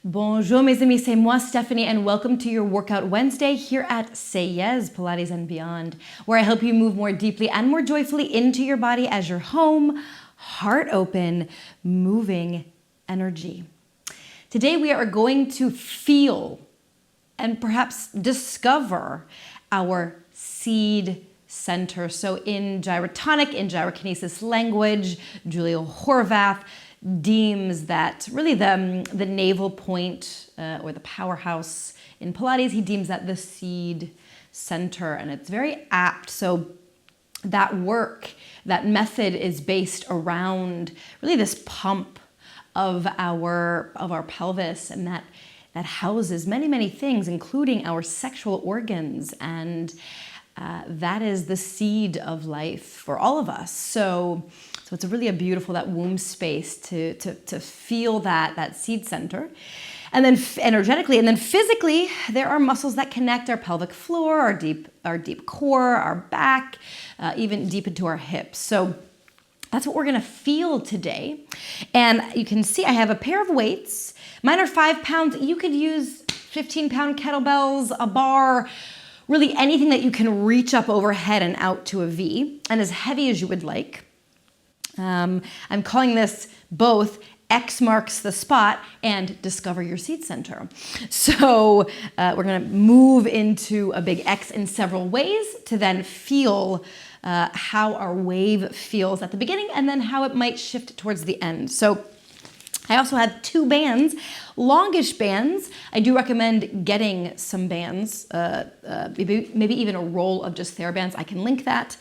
Bonjour mes amis, c'est moi Stephanie and welcome to your Workout Wednesday here at Say Yes, Pilates and Beyond, where I help you move more deeply and more joyfully into your body as your home, heart open, moving energy. Today we are going to feel and perhaps discover our seed center. So in GyroTonic, in gyrokinesis language, Juliu Horvath deems that really the navel point or the powerhouse in Pilates, he deems that the seed center, and it's very apt. So that work, that method is based around really this pump of our pelvis, and that houses many things, including our sexual organs, and that is the seed of life for all of us. So it's really a beautiful, that womb space to feel that seed center. And then energetically, and then physically, there are muscles that connect our pelvic floor, our deep core, our back, even deep into our hips. So that's what we're gonna feel today. And you can see I have a pair of weights. Mine are 5 pounds. You could use 15-pound kettlebells, a bar, really anything that you can reach up overhead and out to a V, and as heavy as you would like. I'm calling this both X marks the spot and discover your seed center. So we're gonna move into a big X in several ways to then feel how our wave feels at the beginning and then how it might shift towards the end. So I also have 2 bands, longish bands. I do recommend getting some bands, maybe even a roll of just TheraBands. I can link that.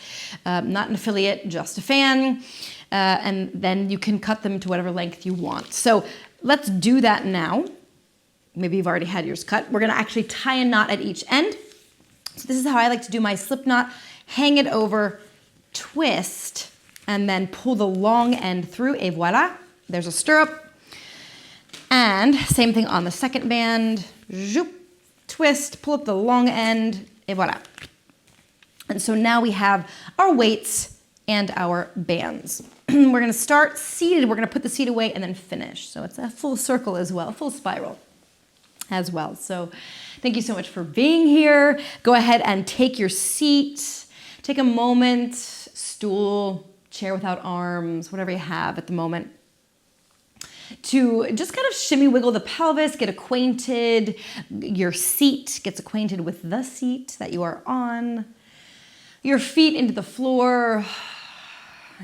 Not an affiliate, just a fan. And then you can cut them to whatever length you want. So let's do that now. Maybe you've already had yours cut. We're gonna actually tie a knot at each end. So this is how I like to do my slip knot. Hang it over, twist, and then pull the long end through, et voila. There's a stirrup. And same thing on the second band, zoop, twist, pull up the long end, et voila. And so now we have our weights and our bands. We're gonna start seated, we're gonna put the seat away and then finish. So it's a full circle as well, full spiral as well. So thank you so much for being here. Go ahead and take your seat. Take a moment, stool, chair without arms, whatever you have at the moment, to just kind of shimmy wiggle the pelvis, get acquainted. Your seat gets acquainted with the seat that you are on. Your feet into the floor,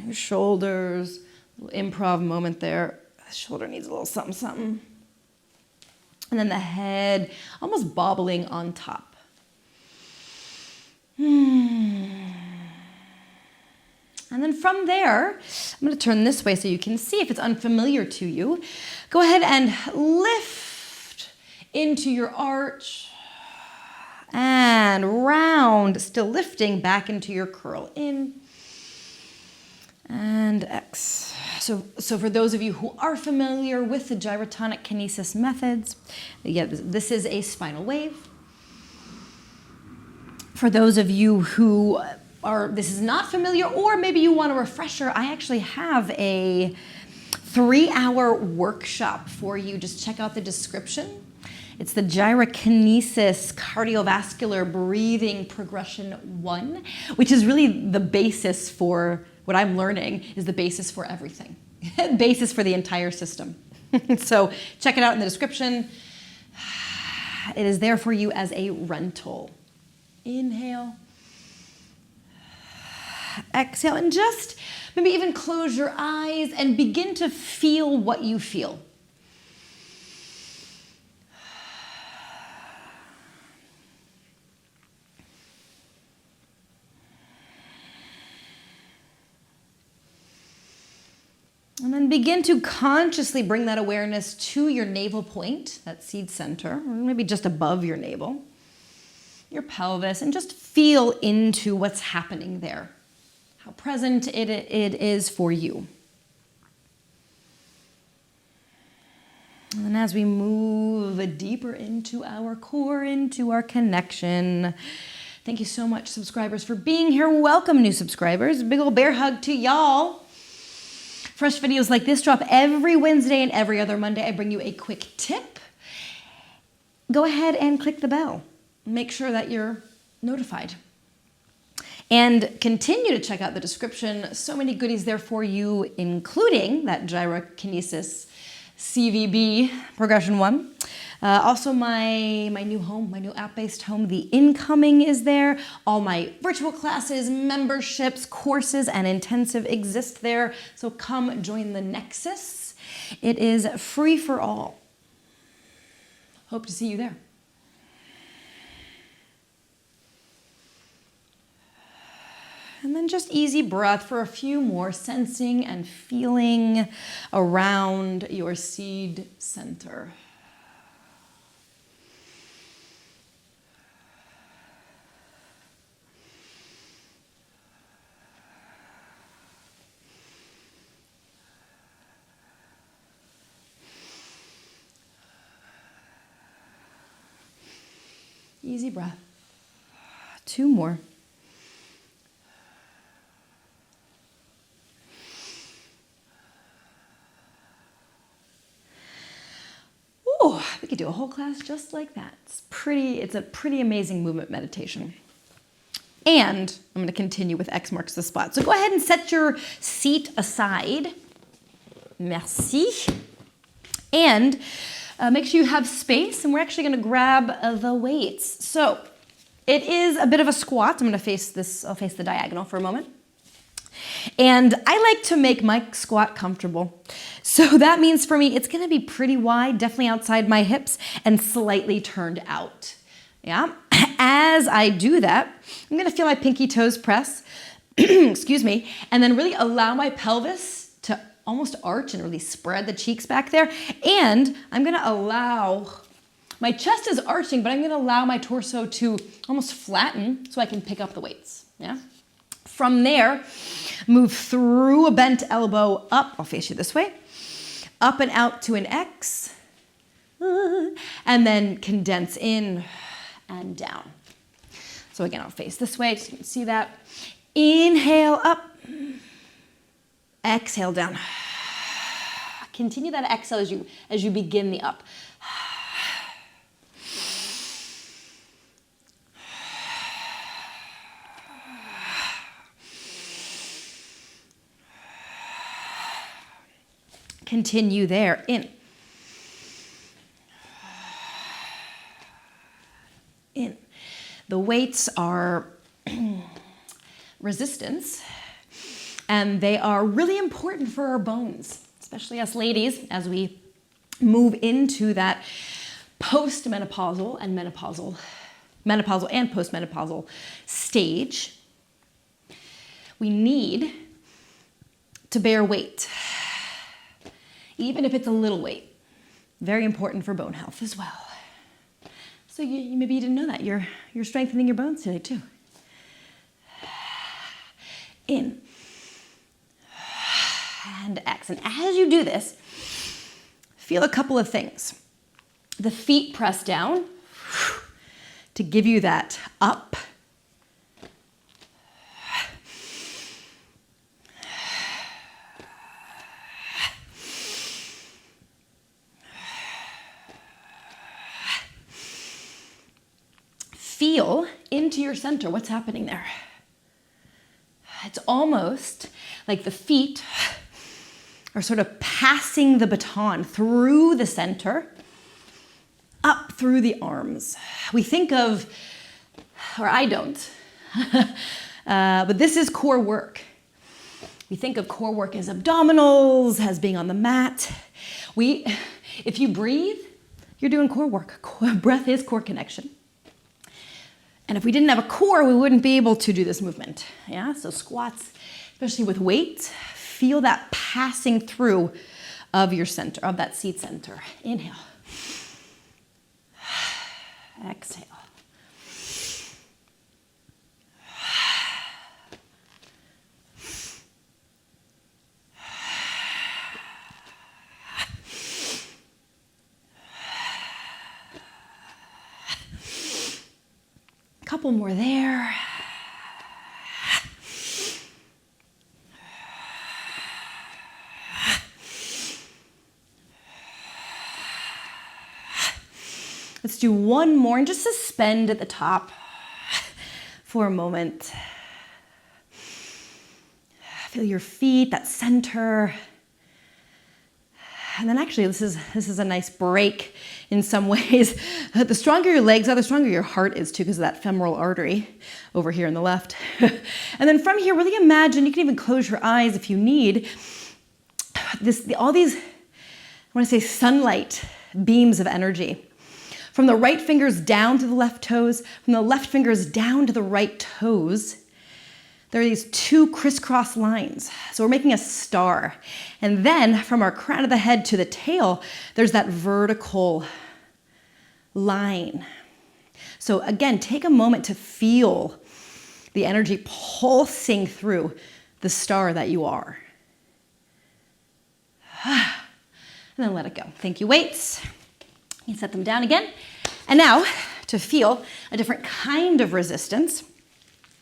your shoulders, a little improv moment there. The shoulder needs a little something. And then the head almost bobbling on top. And then from there, I'm going to turn this way so you can see if it's unfamiliar to you. Go ahead and lift into your arch and round, still lifting back into your curl in and X. So for those of you who are familiar with the gyrotonic kinesis methods, yeah, this is a spinal wave. For those of you who this is not familiar, or maybe you want a refresher, I actually have a 3-hour workshop for you. Just check out the description. It's the gyrokinesis cardiovascular breathing progression 1, which is really the basis for what I'm learning, is the basis for everything, basis for the entire system. So check it out in the description. It is there for you as a rental. Inhale. Exhale, and just maybe even close your eyes and begin to feel what you feel. And then begin to consciously bring that awareness to your navel point, that seed center, or maybe just above your navel, your pelvis, and just feel into what's happening there. How present it is for you. And then as we move deeper into our core, into our connection, thank you so much, subscribers, for being here. Welcome, new subscribers. Big old bear hug to y'all. Fresh videos like this drop every Wednesday and every other Monday. I bring you a quick tip go ahead and click the bell. Make sure that you're notified. And continue to check out the description. So many goodies there for you, including that gyrokinesis CVB progression 1. Also my new home, my new app-based home, The Incoming is there. All my virtual classes, memberships, courses, and intensive exist there. So come join the Nexus. It is free for all. Hope to see you there. And then just easy breath for a few more, sensing and feeling around your seed center. Easy breath. 2 more. Oh, we could do a whole class just like that. It's a pretty amazing movement meditation. And I'm going to continue with X marks the spot. So go ahead and set your seat aside. Merci. And make sure you have space, and we're actually going to grab the weights. So it is a bit of a squat. I'm going to face this, I'll face the diagonal for a moment. And I like to make my squat comfortable. So that means for me, it's going to be pretty wide, definitely outside my hips, and slightly turned out. Yeah. As I do that, I'm going to feel my pinky toes press, excuse me, and then really allow my pelvis to almost arch and really spread the cheeks back there. And I'm going to allow, my chest is arching, but I'm going to allow my torso to almost flatten so I can pick up the weights. Yeah. From there, move through a bent elbow up. I'll face you this way. Up and out to an X. And then condense in and down. So again, I'll face this way, so you can see that. Inhale up. Exhale down. Continue that exhale as you begin the up. Continue there, in. In. The weights are resistance, and they are really important for our bones, especially us ladies, as we move into that post-menopausal and menopausal and post-menopausal stage. We need to bear weight. Even if it's a little weight, very important for bone health as well. So maybe you didn't know that. You're strengthening your bones today too. In. And X. And as you do this, feel a couple of things. The feet press down to give you that up. Feel into your center. What's happening there? It's almost like the feet are sort of passing the baton through the center, up through the arms. We think of, or I don't, but this is core work. We think of core work as abdominals, as being on the mat. If you breathe, you're doing core work. Breath is core connection. And if we didn't have a core, we wouldn't be able to do this movement. Yeah, so squats, especially with weight, feel that passing through of your center, of that seat center. Inhale. Exhale. Couple more there. Let's do one more and just suspend at the top for a moment. Feel your feet, that center. And then actually, this is a nice break in some ways. The stronger your legs are, the stronger your heart is too, because of that femoral artery over here on the left. And then from here, really imagine, you can even close your eyes if you need, all these, I want to say, sunlight beams of energy. From the right fingers down to the left toes, from the left fingers down to the right toes, there are these two crisscross lines. So we're making a star. And then from our crown of the head to the tail, there's that vertical line. So again, take a moment to feel the energy pulsing through the star that you are. And then let it go. Thank you, weights. You set them down again. And now to feel a different kind of resistance.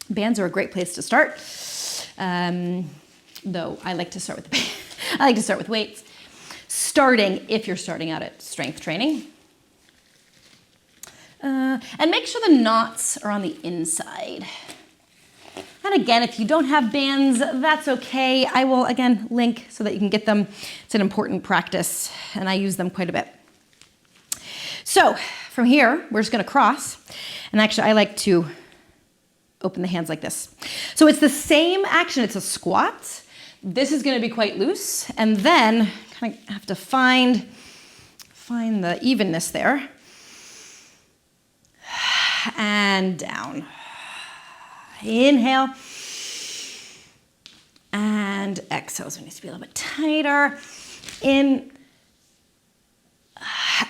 Bands are a great place to start, though I like to start with weights. Starting if you're starting out at strength training, and make sure the knots are on the inside. And again, if you don't have bands, that's okay. I will again link so that you can get them. It's an important practice, and I use them quite a bit. So from here, we're just going to cross, and actually, I like to open the hands like this. So it's the same action. It's a squat. This is going to be quite loose. And then kind of have to find the evenness there. And down. Inhale. And exhale. So it needs to be a little bit tighter. In.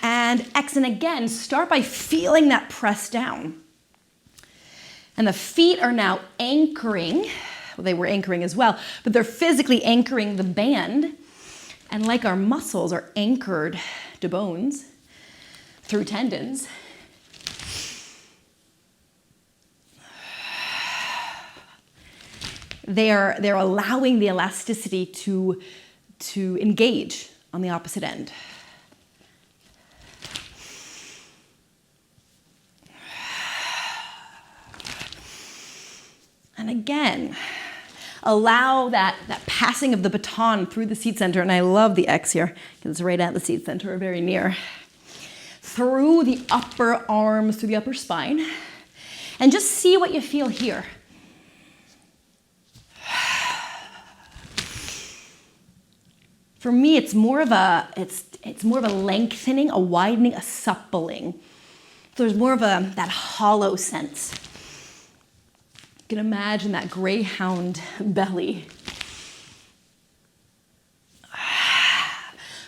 And exhale again. Start by feeling that press down. And the feet are now anchoring. Well, they were anchoring as well, but they're physically anchoring the band. And like our muscles are anchored to bones through tendons, they're allowing the elasticity to engage on the opposite end. And again, allow that passing of the baton through the seat center. And I love the X here, because it's right at the seat center, or very near. Through the upper arms, through the upper spine. And just see what you feel here. For me, it's more of a lengthening, a widening, a suppling. So there's more of that hollow sense. You can imagine that greyhound belly.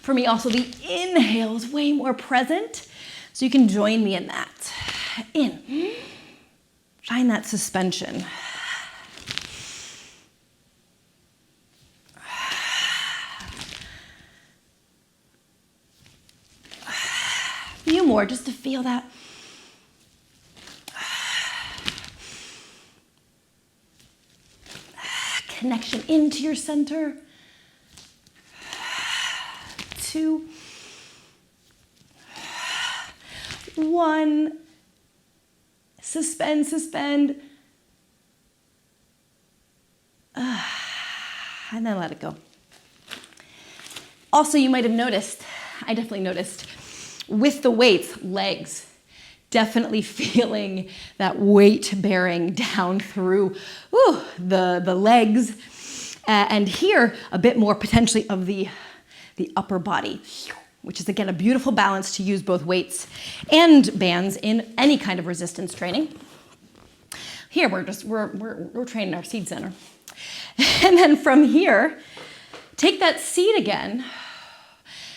For me, also, the inhale is way more present, so you can join me in that. In. Find that suspension. A few more just to feel that. Connection into your center. 2, 1. Suspend, suspend. And then let it go. Also, you might have noticed, I definitely noticed, with the weights, legs. Definitely feeling that weight bearing down through the legs. And here, a bit more potentially of the upper body, which is, again, a beautiful balance to use both weights and bands in any kind of resistance training. Here, we're training our seat center. And then from here, take that seat again,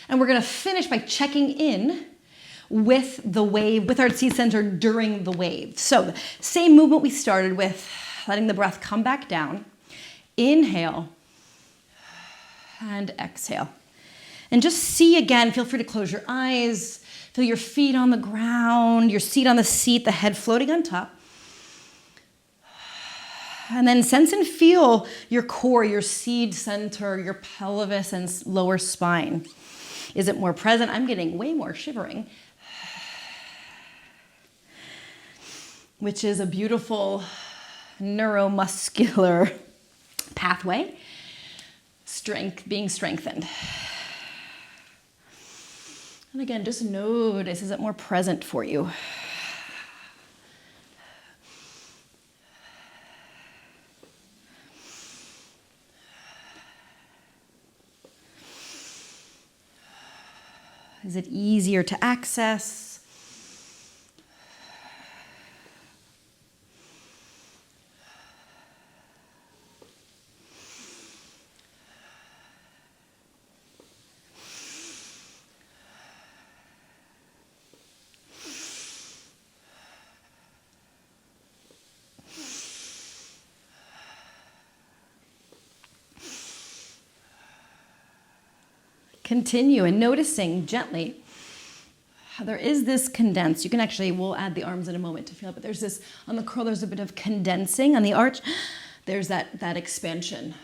and we're going to finish by checking in with the wave, with our seat center during the wave. So same movement we started with, letting the breath come back down. Inhale and exhale. And just see again, feel free to close your eyes, feel your feet on the ground, your seat on the seat, the head floating on top. And then sense and feel your core, your seed center, your pelvis and lower spine. Is it more present? I'm getting way more shivering. which is a beautiful neuromuscular pathway, being strengthened. And again, just notice, is it more present for you? Is it easier to access? Continue and noticing gently how there is this condense. You can actually, we'll add the arms in a moment to feel it, but there's this, on the curl, there's a bit of condensing. On the arch, there's that expansion.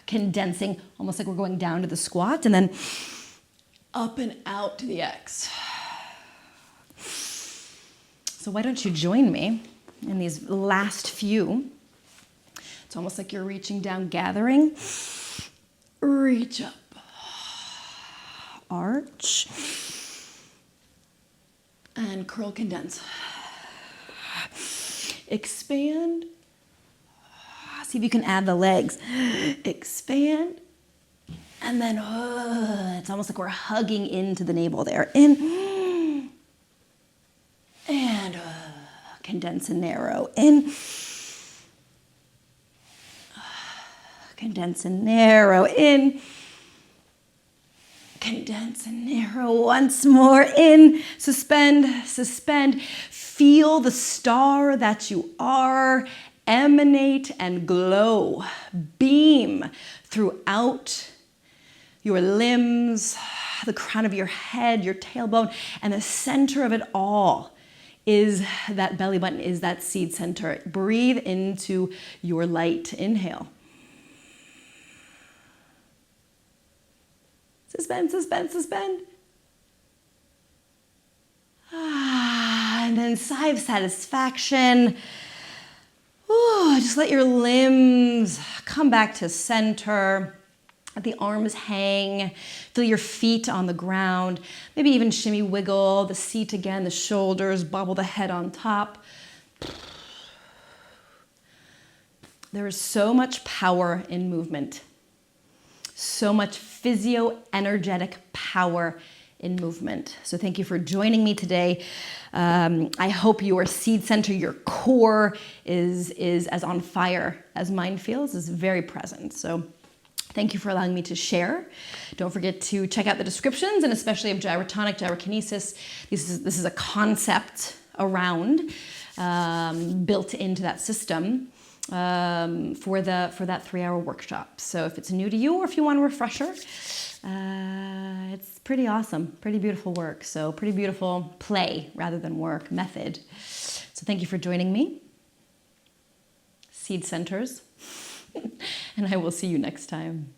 Condensing, almost like we're going down to the squat, and then up and out to the X. So why don't you join me in these last few? It's almost like you're reaching down, gathering. Reach up. Arch. And curl, condense. Expand. See if you can add the legs. Expand. And then it's almost like we're hugging into the navel there. In. And condense and narrow. In. Condense and narrow. In. Condense and narrow once more. In, suspend, suspend. Feel the star that you are emanate and glow. Beam throughout your limbs, the crown of your head, your tailbone, and the center of it all is that belly button, is that seed center. Breathe into your light. Inhale. Suspend, suspend, suspend. And then sigh of satisfaction. Ooh, just let your limbs come back to center. Let the arms hang. Feel your feet on the ground. Maybe even shimmy, wiggle the seat again, the shoulders, bobble the head on top. There is so much power in movement. So much physio-energetic power in movement. So thank you for joining me today. I hope your seed center, your core is as on fire as mine feels, is very present. So thank you for allowing me to share. Don't forget to check out the descriptions, and especially of GyroTonic, gyrokinesis. This is a concept around, built into that system. For that 3-hour workshop. So if it's new to you, or if you want a refresher, it's pretty awesome, pretty beautiful work. So pretty beautiful play rather than work method. So thank you for joining me. Seed centers. And I will see you next time.